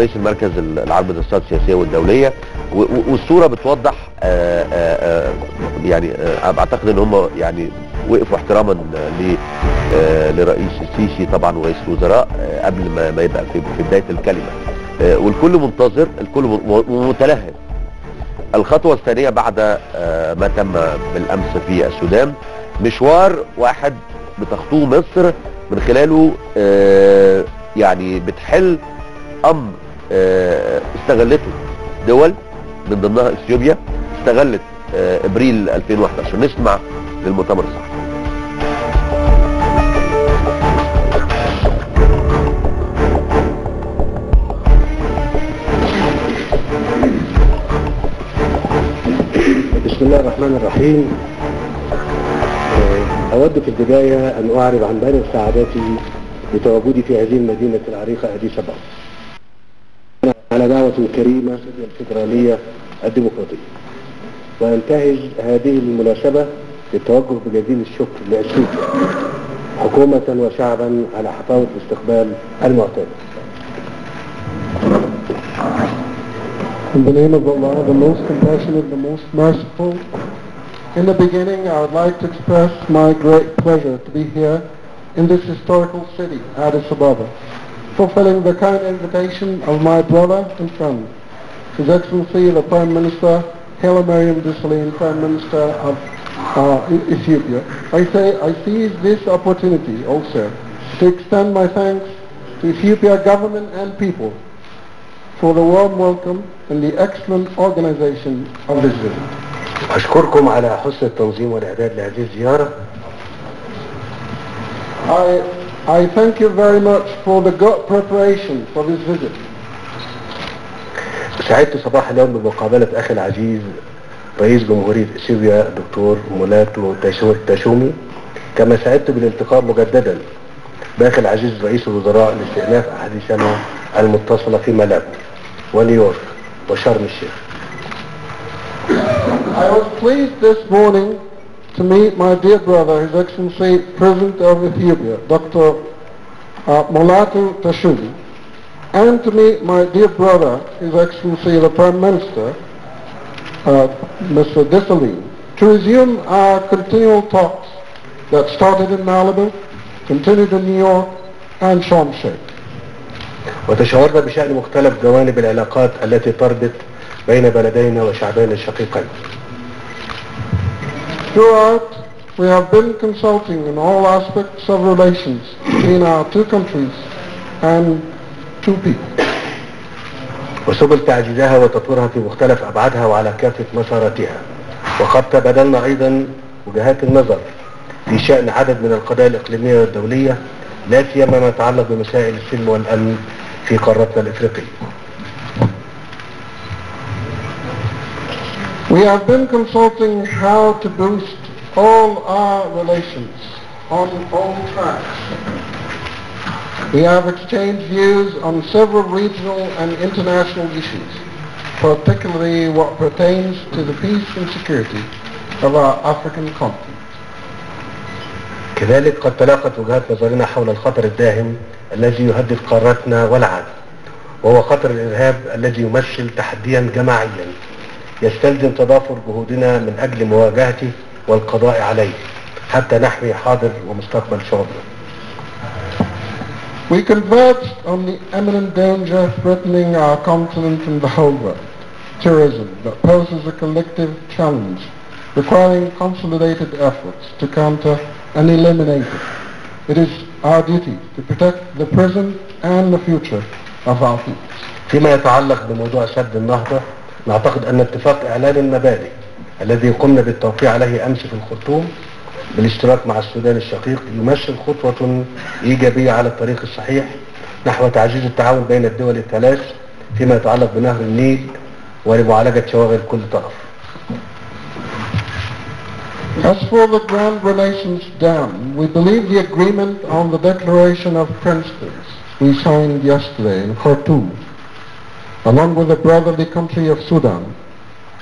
رئيس المركز العام للدراسات السياسيه والدوليه، والصوره بتوضح يعني اعتقد ان هم يعني وقفوا احتراما لرئيس السيسي طبعا ورئيس الوزراء قبل ما يبقى في بدايه الكلمه، والكل منتظر، الكل متلهف. الخطوه الثانيه بعد ما تم بالامس في السودان مشوار واحد بتخطوه مصر من خلاله يعني بتحل امر استغلته دول من ضمنها اثيوبيا، استغلت ابريل 2011. نسمع للمؤتمر الصحفي. بسم الله الرحمن الرحيم. أود في البداية أن أعرب عن بالغ سعادتي بتواجدي في هذه المدينة العريقة أديس أبابا على دعوة كريمة الفيدرالية الديمقراطية، وأنتهز هذه المناسبة للتوجه بجزيل الشكر لأثيوبيا حكومة وشعبا على حفاوة الاستقبال المعتاد. In the name of Allah, the most compassionate, the most merciful. In the beginning, I would like to express my great pleasure to be here in this historical city, Addis Ababa, fulfilling the kind invitation of my brother and friend, His Excellency the Prime Minister, Haile Mariam Desalegn, Prime Minister of Ethiopia. I seize this opportunity also to extend my thanks to Ethiopia government and people for the warm welcome and the excellent organization of this visit. أشكركم على حسن التنظيم والإعداد لهذه الزيارة. I thank you very much for the good preparation for this visit. سعدت صباح اليوم بمقابلة أخي العزيز رئيس جمهورية اثيوبيا الدكتور مولاتو تشومي، كما سعدت بالالتقاء مجددا بأخي العزيز رئيس الوزراء لاستئناف أحاديثنا المتصلة في ملاوي ونيويورك وشرم الشيخ. I was pleased this morning to meet my dear brother, His Excellency President of Ethiopia, Dr. Mulatu Teshome, and to meet my dear brother, His Excellency the Prime Minister, Mr. Desalegn, to resume our continual talks that started in Malibu, continued in New York, and Sharm el-Sheikh. وتشاورنا بشأن مختلف جوانب العلاقات التي تربط بين بلدينا وشعبين الشقيقين. Throughout, we have been consulting in all aspects of relations between our two countries and two people. وسبل تعزيزها وتطويرها في مختلف أبعادها وعلى كافة مساراتها. وقد تبادلنا أيضا وجهات النظر في شأن عدد من القضايا الإقليمية والدولية، لا سيما ما يتعلق بمسائل السلم والأمن في قارتنا الإفريقية. We have been consulting how to boost all our relations on all tracks. We have exchanged views on several regional and international issues, particularly what pertains to the peace and security of our African continent. كذلك قد تلاقت وجهات نظرنا حول الخطر الداهم الذي يهدد قارتنا والعالم، وهو خطر الإرهاب الذي يمثل تحديا جماعيا يستلزم تضافر جهودنا من أجل مواجهته والقضاء عليه حتى نحمي حاضر ومستقبل شعوبنا. We converged on the imminent danger threatening our continent and the whole world, terrorism that poses a collective challenge requiring consolidated efforts to counter and eliminate it. It is our duty to protect the present and the future of our people. فيما يتعلق بموضوع سد النهضة، نعتقد أن اتفاق إعلان المبادئ الذي قمنا بالتوقيع عليه أمس في الخرطوم بالاشتراك مع السودان الشقيق يمثل خطوة إيجابية على الطريق الصحيح نحو تعزيز التعاون بين الدول الثلاث فيما يتعلق بنهر النيل ولمعالجة شواغل كل طرف. As for the grand relations dam, we believe the agreement on the Declaration of Principles we signed yesterday in Khartoum, along with the brotherly country of Sudan,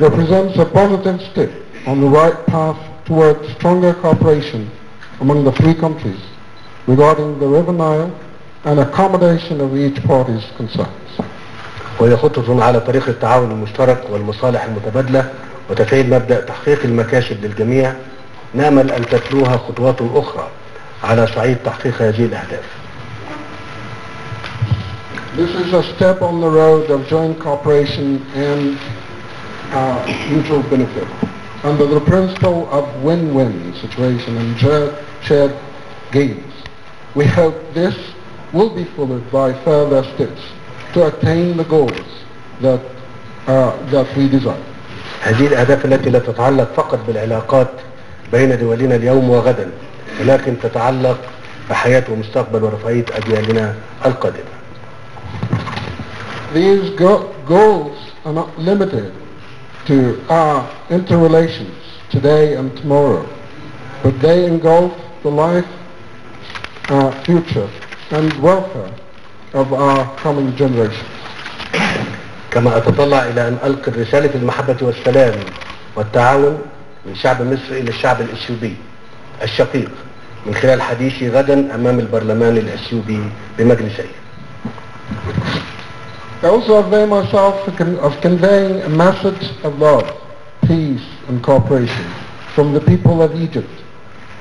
represents a positive step on the right path towards stronger cooperation among the three countries regarding the River Nile and accommodation of each party's concerns. وهي خطوة على طريق التعاون المشترك والمصالح المتبادلة وتفعيل مبدأ تحقيق المكاسب للجميع. نأمل أن تتلوها خطوات أخرى على صعيد تحقيق هذه الأهداف. This is a step on the road of joint cooperation and mutual benefit under the principle of win-win situation and shared gains. We hope this will be followed by further steps to attain the goals that we desire. هذه الأهداف التي لا تتعلق فقط بالعلاقات بين دولنا اليوم وغدا، ولكن تتعلق بحياة ومستقبل ورفاهية أجيالنا القادمة. These goals are not limited to our interrelations today and tomorrow, but they engulf the life, future and welfare of our coming generations. كما أتطلع إلى أن ألقي رسالة المحبة والسلام والتعاون من شعب مصر إلى الشعب الإثيوبي الشقيق من خلال حديثي غدا أمام البرلمان الإثيوبي بمجلسيه. I also avail myself of conveying a message of love, peace and cooperation from the people of Egypt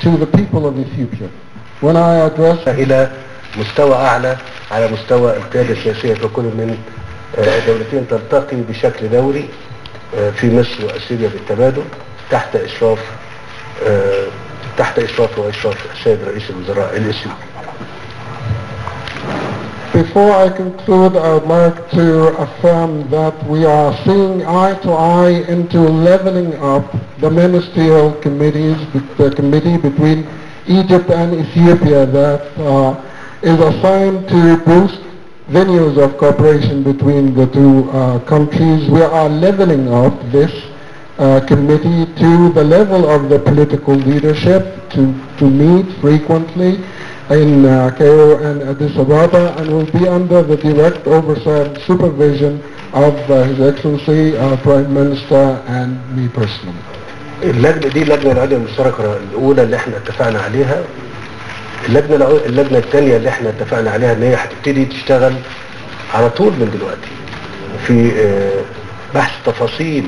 to the people of Ethiopia. When I address إلى مستوى أعلى على مستوى القيادة السياسية في كل من دولتين تلتقي بشكل دوري في مصر وأثيوبيا بالتبادل تحت إشراف وإشراف السيد رئيس الوزراء الإثيوبي. Before I conclude, I would like to affirm that we are seeing eye to eye into leveling up the ministerial committees, the committee between Egypt and Ethiopia that is assigned to boost venues of cooperation between the two countries. We are leveling up this committee to the level of the political leadership to meet frequently in Cairo and Addis Ababa, and will be under the direct oversight and supervision of His Excellency Prime Minister and me personally. اللجنة العليا المشتركة الأولى اللي احنا اتفقنا عليها. اللجنة الثانية اللي احنا اتفقنا عليها ان هي هتبتدي تشتغل على طول من دلوقتي في بحث تفاصيل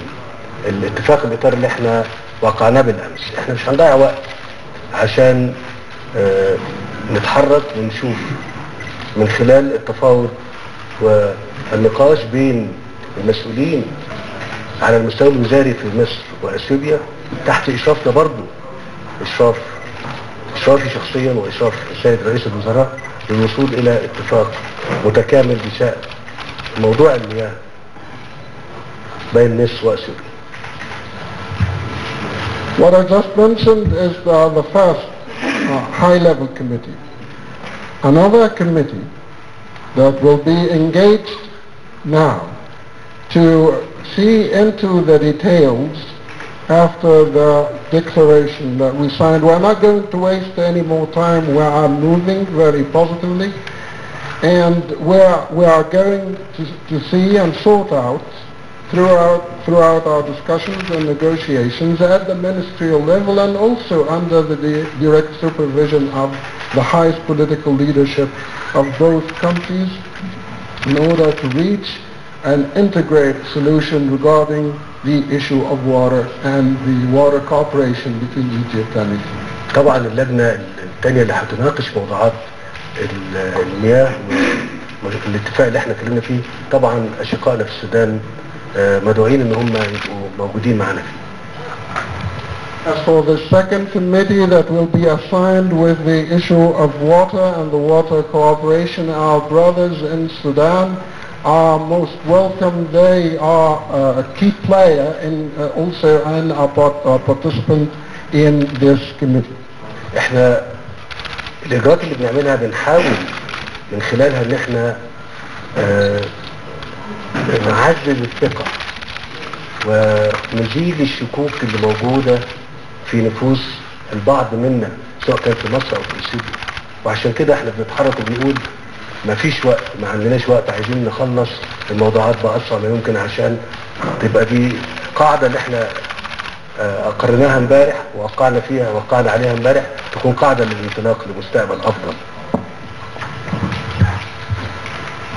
الاتفاق الإطار اللي احنا وقعناه بالأمس. احنا مش هنضيع وقت عشان نتحرك ونشوف من خلال التفاوض والنقاش بين المسؤولين على المستوى الوزاري في مصر وأثيوبيا تحت إشرافنا برضو إشرافي شخصيا وإشراف السيد رئيس الوزراء للوصول إلى اتفاق متكامل بشأن موضوع المياه بين مصر وأثيوبيا. What I just mentioned is the first high-level committee. Another committee that will be engaged now to see into the details after the declaration that we signed. We're not going to waste any more time. We are moving very positively, and we are going to see and sort out throughout our discussions and negotiations at the ministerial level and also under the direct supervision of the highest political leadership of both countries in order to reach an integrated solution regarding the issue of water and the water cooperation between Egypt and Ethiopia. طبعا اللجنة الثانية اللي هتناقش موضوعات المياه والاتفاق اللي احنا اتكلمنا فيه طبعا أشقائنا في السودان مدعوين ان هم يبقوا موجودين معنا فيه. As for the second committee that will be assigned with the issue of water and the water cooperation, our brothers in Sudan are most welcome. They are a key player in also and a participant in this committee. احنا الاجراءات اللي بنعملها بنحاول من خلالها ان احنا نعزز الثقة ونزيل الشكوك اللي موجودة في نفوس البعض منا سواء كان في مصر او في اثيوبيا. وعشان كده احنا بنتحرك وبنقول ما فيش وقت، ما عندناش وقت، عايزين نخلص الموضوعات بأسرع ما يمكن عشان تبقى دي قاعدة اللي احنا اقرناها امبارح وقعنا عليها امبارح تكون قاعدة للانطلاق لمستقبل افضل.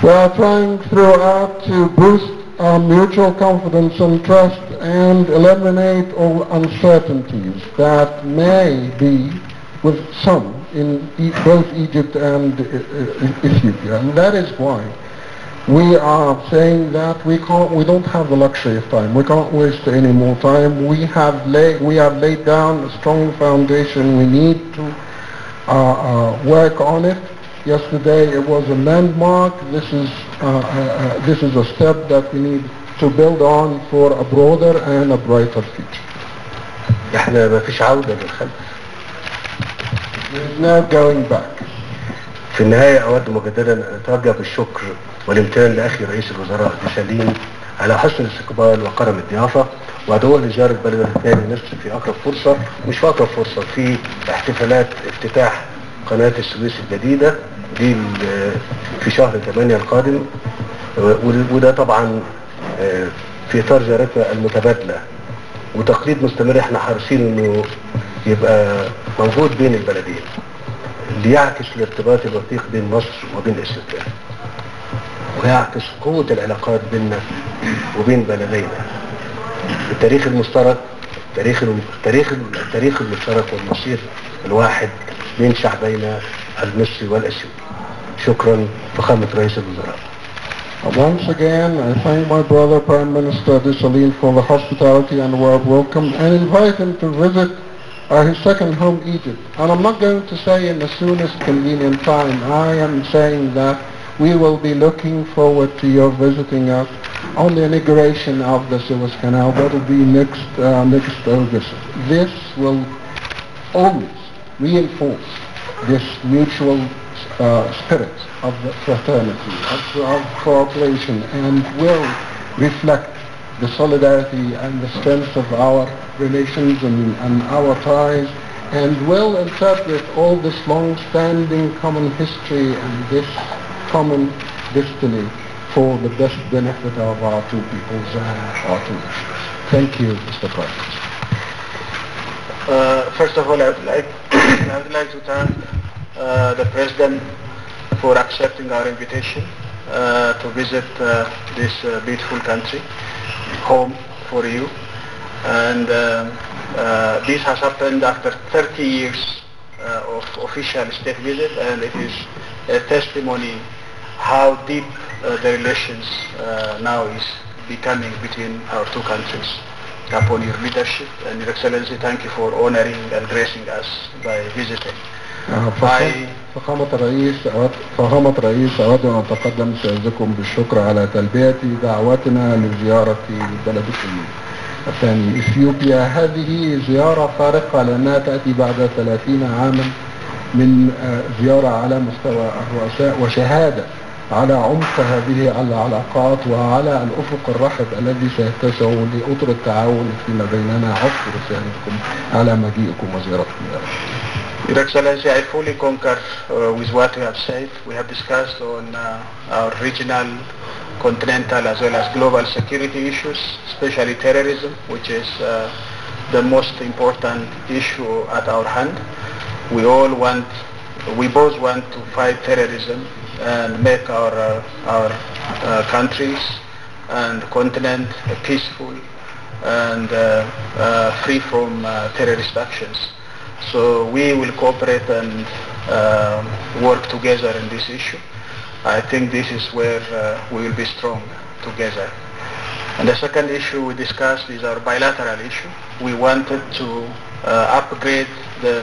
We are trying throughout to boost our mutual confidence and trust and eliminate all uncertainties that may be with some in both Egypt and Ethiopia. And that is why we are saying that we don't have the luxury of time. We can't waste any more time. We have laid down a strong foundation. We need to work on it. Yesterday it was a landmark. This is a step that we need to build on for a broader and a brighter future. احنا ما فيش عودة للخلف. There's no going back. في النهاية أود مجددا أن أتوجه بالشكر والامتنان لأخي رئيس الوزراء ديسالين على حسن الاستقبال وكرم الضيافة، وأدعوه لزيارة بلدنا الثاني نفسه في أقرب فرصة، مش في أقرب فرصة، في احتفالات افتتاح قناة السويس الجديدة دي في شهر 8 القادم، وده طبعا في إطار زيارتنا المتبادلة وتقليد مستمر احنا حريصين انه يبقى موجود بين البلدين ليعكس الارتباط الوثيق بين مصر وبين اثيوبيا ويعكس قوة العلاقات بيننا وبين بلدينا. التاريخ المشترك التاريخ المشترك والمصير الواحد بين شعبينا المصري والاثيوبي. شكرا فخامة رئيس الوزراء. Once again, I thank my brother Prime Minister Desalegn for the hospitality and warm welcome and invite him to visit his second home, Egypt. And I'm not going to say in the soonest convenient time. I am saying that we will be looking forward to your visiting us on the inauguration of the Suez Canal. That will be next August. This will always reinforce this mutual spirit of fraternity, of cooperation, and will reflect the solidarity and the strength of our relations and our ties, and will interpret all this long-standing common history and this common destiny for the best benefit of our two peoples and our two nations. Thank you, Mr. President. First of all, I would like to thank the President for accepting our invitation to visit this beautiful country, home for you. And this has happened after 30 years of official state visit, and it is a testimony how deep the relations now is becoming between our two countries. Upon your leadership and Your Excellency, thank you for honoring and gracing us by visiting. فخامة الرئيس أود أن أتقدم سيادتكم بالشكر على تلبية دعوتنا لزيارة بلدكم الثاني إثيوبيا. هذه زيارة فارقة لأنها تأتي بعد 30 عاما من زيارة على مستوى الرؤساء وشهادة على عمق هذه العلاقات وعلى الأفق الرحب الذي سيتسع لأطر التعاون فيما بيننا. أشكر سيادتكم على مجيئكم وزيارتكم. Your Excellency, I fully concur with what you have said. We have discussed on our regional, continental as well as global security issues, especially terrorism, which is the most important issue at our hand. We both want to fight terrorism and make our countries and continent peaceful and free from terrorist actions. So we will cooperate and work together in this issue. I think this is where we will be strong together. And the second issue we discussed is our bilateral issue. We wanted to upgrade the